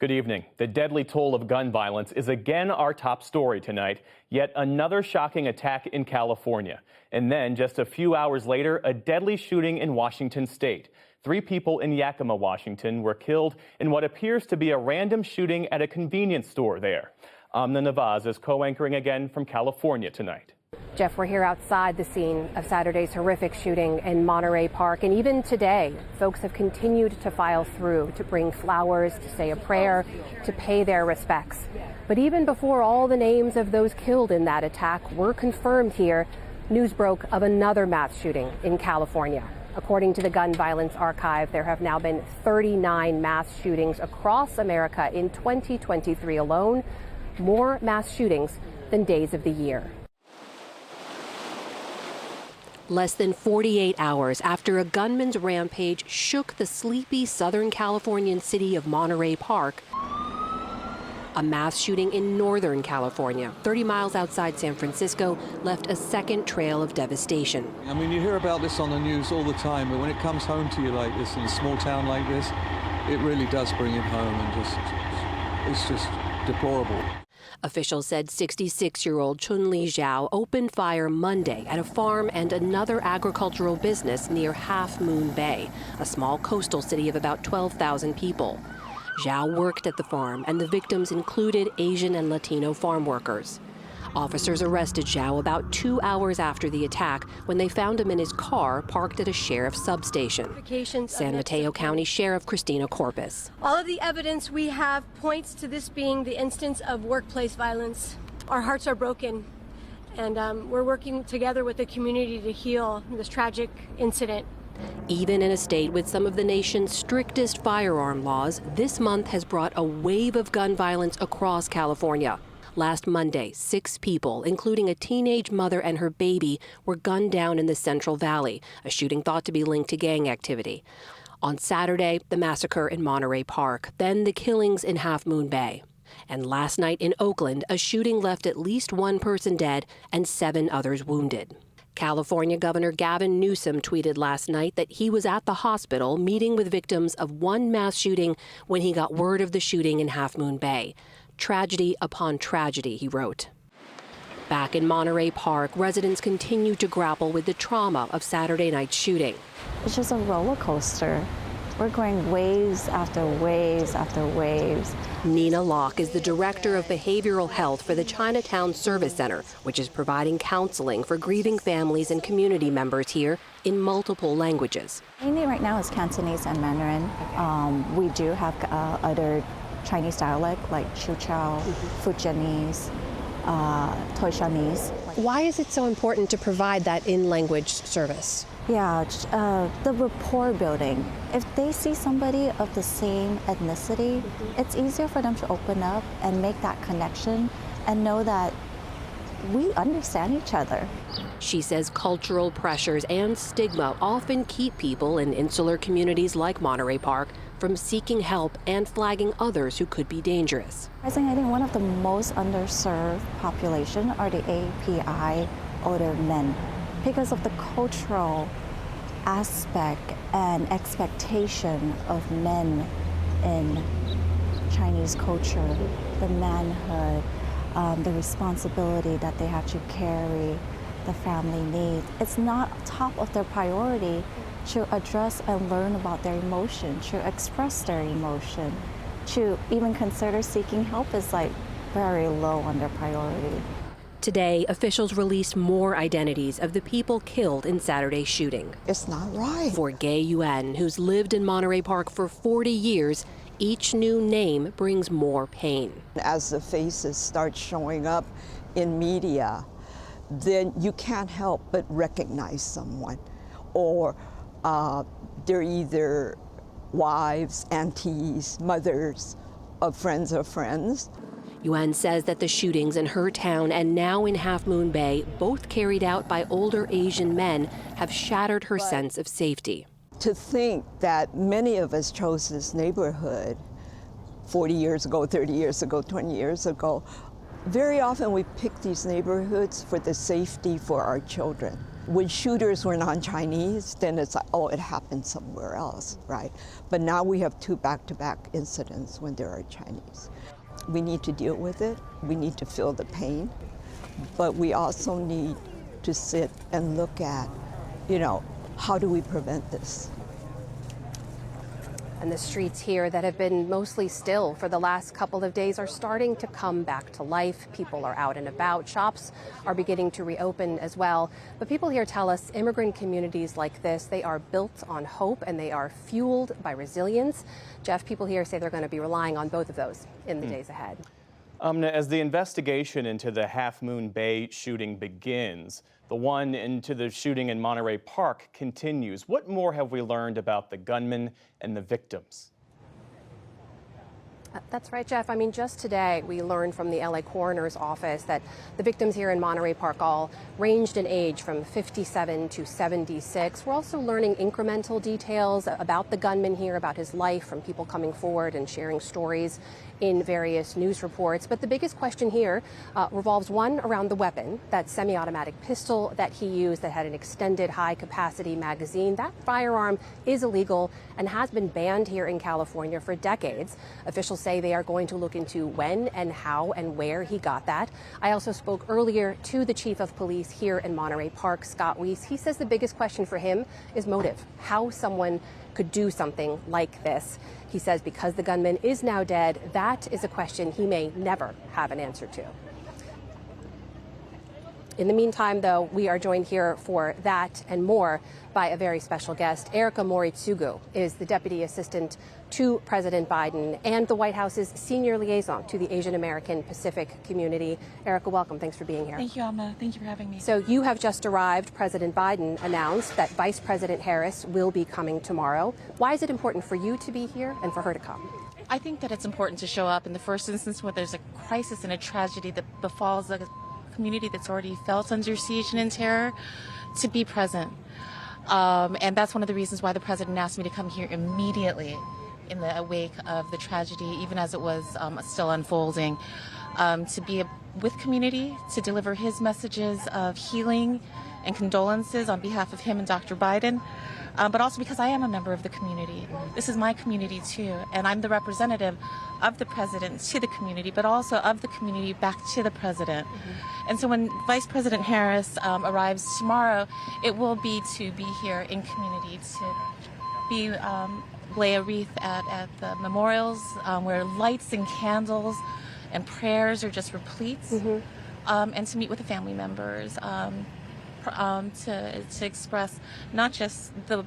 Good evening. The deadly toll of gun violence is again our top story tonight. Yet another shocking attack in California. And then just a few hours later, a deadly shooting in Washington state. 3 people in Yakima, Washington were killed in what appears to be a random shooting at a convenience store there. Amna Nawaz is co-anchoring again from California tonight. Jeff, we're here outside the scene of Saturday's horrific shooting in Monterey Park. And even today, folks have continued to file through to bring flowers, to say a prayer, to pay their respects. But even before all the names of those killed in that attack were confirmed here, news broke of another mass shooting in California. According to the Gun Violence Archive, there have now been 39 mass shootings across America in 2023 alone, more mass shootings than days of the year. Less than 48 hours after a gunman's rampage shook the sleepy Southern Californian city of Monterey Park, a mass shooting in Northern California, 30 miles outside San Francisco, left a second trail of devastation. I mean, you hear about this on the news all the time, but when it comes home to you like this in a small town like this, it really does bring it home, and it's just deplorable. Officials said 66-year-old Chun-Li Zhao opened fire Monday at a farm and another agricultural business near Half Moon Bay, a small coastal city of about 12,000 people. Zhao worked at the farm, and the victims included Asian and Latino farm workers. Officers arrested Zhao about 2 hours after the attack when they found him in his car parked at a sheriff's substation. San Mateo County Sheriff Christina Corpus. All of the evidence we have points to this being the instance of workplace violence. Our hearts are broken, and we're working together with the community to heal this tragic incident. Even in a state with some of the nation's strictest firearm laws, this month has brought a wave of gun violence across California. Last Monday, 6 people, including a teenage mother and her baby, were gunned down in the Central Valley, a shooting thought to be linked to gang activity. On Saturday, the massacre in Monterey Park, then the killings in Half Moon Bay. And last night in Oakland, a shooting left at least 1 person dead and 7 others wounded. California Governor Gavin Newsom tweeted last night that he was at the hospital meeting with victims of one mass shooting when he got word of the shooting in Half Moon Bay. Tragedy upon tragedy, he wrote. Back in Monterey Park, residents continue to grapple with the trauma of Saturday night's shooting. It's just a roller coaster. We're going waves after waves after waves. Nina Locke is the director of behavioral health for the Chinatown Service Center, which is providing counseling for grieving families and community members here in multiple languages. Mainly right now is Cantonese and Mandarin. We do have other Chinese dialect like Chuchao, Fujianese, Toishanese. Why is it so important to provide that in-language service? Yeah, the rapport building. If they see somebody of the same ethnicity, it's easier for them to open up and make that connection and know that we understand each other. She says cultural pressures and stigma often keep people in insular communities like Monterey Park from seeking help and flagging others who could be dangerous. I think one of the most underserved population are the API older men because of the cultural aspect and expectation of men in Chinese culture, the manhood, the responsibility that they have to carry, the family needs. It's not top of their priority to address and learn about their emotion, to express their emotion, to even consider seeking help is like very low on their priority. Today, officials released more identities of the people killed in Saturday's shooting. It's not right. For Gay Yuen, who's lived in Monterey Park for 40 years, each new name brings more pain. As the faces start showing up in media, then you can't help but recognize someone. Or they're either wives, aunties, mothers of friends. Yuen says that the shootings in her town and now in Half Moon Bay, both carried out by older Asian men, have shattered her sense of safety. To think that many of us chose this neighborhood 40 years ago, 30 years ago, 20 years ago, very often we pick these neighborhoods for the safety for our children. when shooters were non-Chinese, then it's like, oh, it happened somewhere else, right? But now we have 2 back-to-back incidents when there are Chinese. We need to deal with it. We need to feel the pain, but we also need to sit and look at, how do we prevent this? And the streets here that have been mostly still for the last couple of days are starting to come back to life. People are out and about. Shops are beginning to reopen as well. But people here tell us immigrant communities like this, they are built on hope and they are fueled by resilience. Jeff, people here say they're going to be relying on both of those in the days ahead. As the investigation into the Half Moon Bay shooting begins, the one into the shooting in Monterey Park continues. What more have we learned about the gunman and the victims? That's right, Jeff. I mean, just today we learned from the LA Coroner's Office that the victims here in Monterey Park all ranged in age from 57 to 76. We're also learning incremental details about the gunman here, about his life, from people coming forward and sharing stories in various news reports. But the biggest question here revolves one around the weapon, that semi-automatic pistol that he used that had an extended high-capacity magazine. That firearm is illegal and has been banned here in California for decades. Officials say they are going to look into when and how and where he got that. I also spoke earlier to the chief of police here in Monterey Park, Scott Weiss. He says the biggest question for him is motive, how someone could do something like this. He says because the gunman is now dead, that is a question he may never have an answer to. In the meantime, though, we are joined here for that and more by a very special guest. Erica Moritsugu is the Deputy Assistant to President Biden and the White House's senior liaison to the Asian American Pacific community. Erica, welcome. Thanks for being here. Thank you, Alma. Thank you for having me. So you have just arrived. President Biden announced that Vice President Harris will be coming tomorrow. Why is it important for you to be here and for her to come? I think that it's important to show up in the first instance when there's a crisis and a tragedy that befalls a community that's already felt under siege and in terror, to be present. And that's one of the reasons why the president asked me to come here immediately in the wake of the tragedy, even as it was still unfolding, to be with community, to deliver his messages of healing and condolences on behalf of him and Dr. Biden, but also because I am a member of the community. This is my community too, and I'm the representative of the president to the community, but also of the community back to the president. And so when Vice President Harris arrives tomorrow, it will be to be here in community, to be lay a wreath at the memorials where lights and candles and prayers are just replete, and to meet with the family members, to express not just the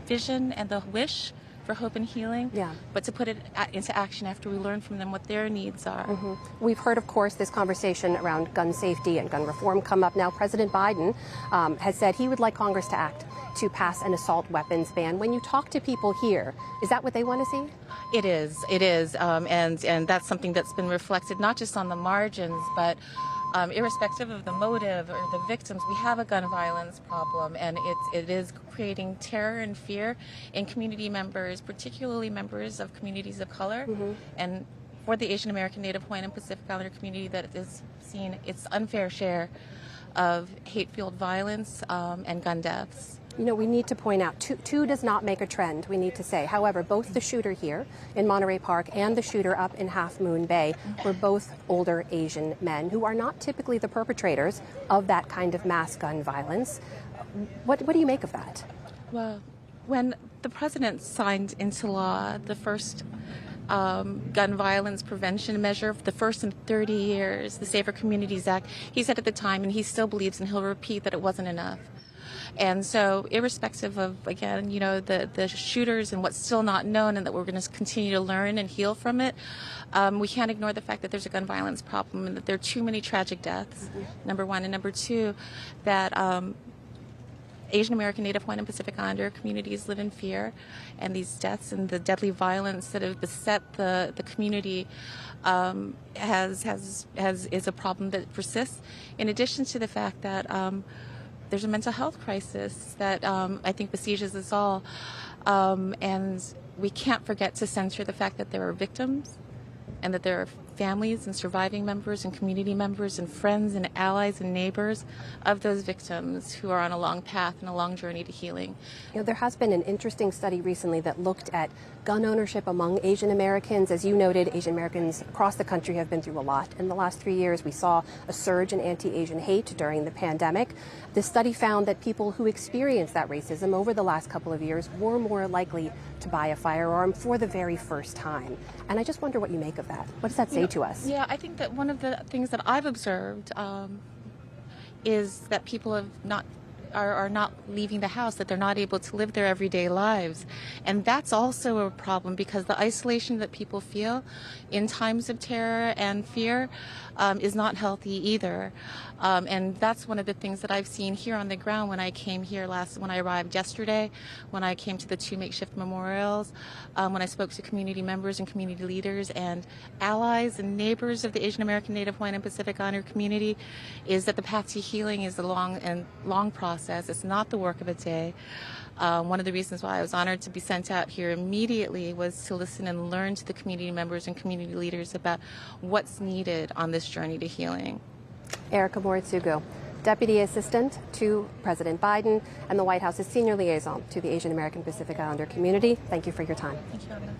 vision and the wish for hope and healing, but to put it into action after we learn from them what their needs are. We've heard, of course, this conversation around gun safety and gun reform come up now. President Biden has said he would like Congress to act to pass an assault weapons ban. When you talk to people here, is that what they want to see? It is, and that's something that's been reflected not just on the margins, but irrespective of the motive or the victims, we have a gun violence problem, and it is creating terror and fear in community members, particularly members of communities of color, and for the Asian American, Native Hawaiian, and Pacific Islander community that is seeing its unfair share of hate-fueled violence and gun deaths. You know, we need to point out, two does not make a trend, we need to say. However, both the shooter here in Monterey Park and the shooter up in Half Moon Bay were both older Asian men who are not typically the perpetrators of that kind of mass gun violence. What do you make of that? Well, when the president signed into law the first gun violence prevention measure, the first in 30 years, the Safer Communities Act, he said at the time, and he still believes, and he'll repeat, that it wasn't enough. And so irrespective of, again, you know, the shooters and what's still not known and that we're going to continue to learn and heal from it, we can't ignore the fact that there's a gun violence problem and that there are too many tragic deaths, number one. And number two, that Asian American, Native Hawaiian, and Pacific Islander communities live in fear, and these deaths and the deadly violence that have beset the community is a problem that persists, in addition to the fact that there's a mental health crisis that I think besieges us all, and we can't forget to center the fact that there are victims and that there are families and surviving members and community members and friends and allies and neighbors of those victims who are on a long path and a long journey to healing. You know, there has been an interesting study recently that looked at gun ownership among Asian Americans. As you noted, Asian Americans across the country have been through a lot. In the last 3 years, we saw a surge in anti-Asian hate during the pandemic. This study found that people who experienced that racism over the last couple of years were more likely to buy a firearm for the very first time. And I just wonder what you make of that. What does that say to us? Yeah, I think that one of the things that I've observed is that people are not leaving the house, that they're not able to live their everyday lives. And that's also a problem, because the isolation that people feel in times of terror and fear is not healthy either. And that's one of the things that I've seen here on the ground when I came here when I arrived yesterday, when I came to the 2 makeshift memorials, when I spoke to community members and community leaders and allies and neighbors of the Asian American, Native Hawaiian, and Pacific Islander community, is that the path to healing is a long process. It's not the work of a day. One of the reasons why I was honored to be sent out here immediately was to listen and learn to the community members and community leaders about what's needed on this journey to healing. Erica Moritsugu, Deputy Assistant to President Biden and the White House's Senior Liaison to the Asian American Pacific Islander community. Thank you for your time. Thank you, Anna.